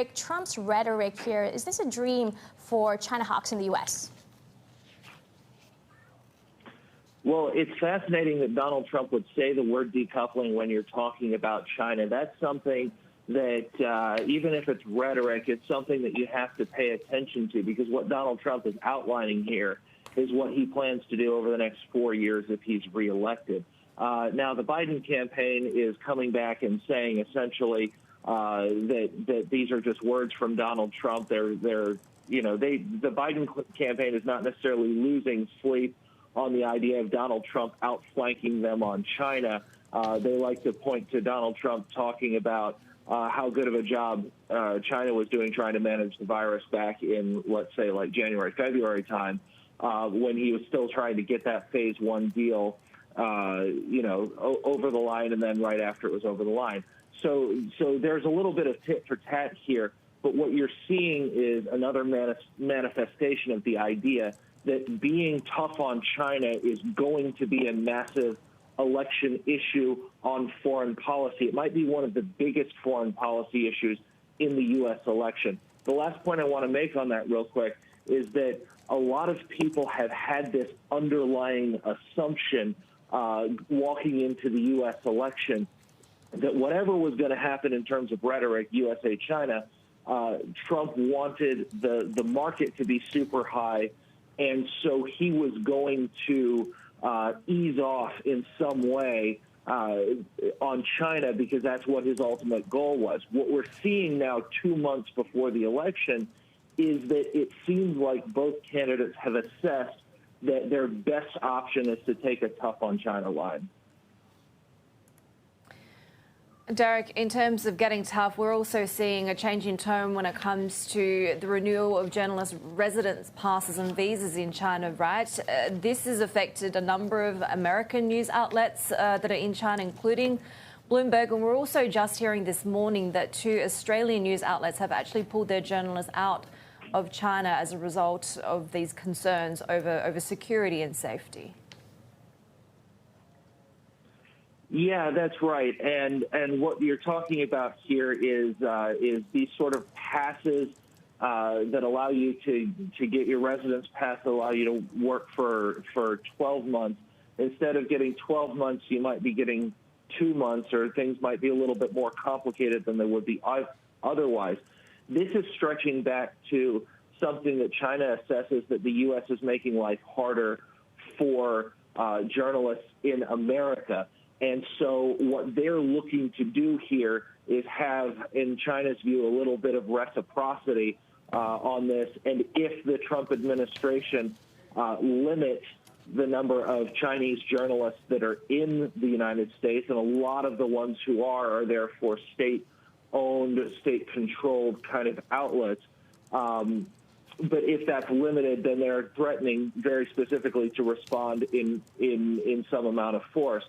Trump's rhetoric here, is this a dream for China hawks in the U.S.? Well, it's fascinating that Donald Trump would say the word decoupling when you're talking about China. That's something that even if it's rhetoric, it's something that you have to pay attention to, because what Donald Trump is outlining here is what he plans to do over the next 4 years if he's reelected. Now, the Biden campaign is coming back and saying essentially that these are just words from Donald Trump. The Biden campaign is not necessarily losing sleep on the idea of Donald Trump outflanking them on China. They like to point to Donald Trump talking about how good of a job China was doing trying to manage the virus back in, let's say, like January, February time, when he was still trying to get that phase 1 deal, over the line, and then right after it was over the line. So there's a little bit of tit for tat here, but what you're seeing is another manifestation of the idea that being tough on China is going to be a massive election issue on foreign policy. It might be one of the biggest foreign policy issues in the U.S. election. The last point I want to make on that real quick is that a lot of people have had this underlying assumption walking into the U.S. election that whatever was going to happen in terms of rhetoric, USA-China, Trump wanted the market to be super high, and so he was going to ease off in some way on China because that's what his ultimate goal was. What we're seeing now 2 months before the election is that it seems like both candidates have assessed that their best option is to take a tough on China line. Derek, in terms of getting tough, we're also seeing a change in tone when it comes to the renewal of journalist residence passes and visas in China, right? This has affected a number of American news outlets that are in China, including Bloomberg. And we're also just hearing this morning that 2 Australian news outlets have actually pulled their journalists out of China as a result of these concerns over security and safety. Yeah, that's right. And what you're talking about here is these sort of passes that allow you to get your residence pass, that allow you to work for 12 months. Instead of getting 12 months, you might be getting 2 months, or things might be a little bit more complicated than they would be otherwise. This is stretching back to something that China assesses that the U.S. is making life harder for journalists in America. And so what they're looking to do here is have, in China's view, a little bit of reciprocity on this. And if the Trump administration limits the number of Chinese journalists that are in the United States, and a lot of the ones who are therefore state-owned, state-controlled kind of outlets, but if that's limited, then they're threatening very specifically to respond in some amount of force.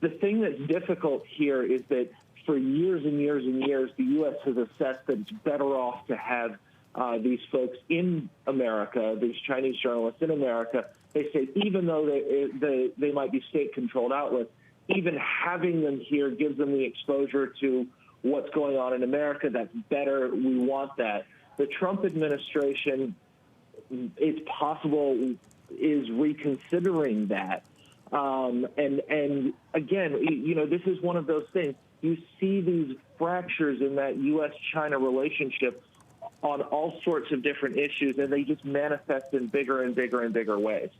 The thing that's difficult here is that for years and years and years, the U.S. has assessed that it's better off to have these folks in America, these Chinese journalists in America. They say even though they might be state-controlled outlets, even having them here gives them the exposure to what's going on in America. That's better. We want that. The Trump administration, it's possible, is reconsidering that. And again, this is one of those things. You see these fractures in that U.S.-China relationship on all sorts of different issues, and they just manifest in bigger and bigger and bigger ways.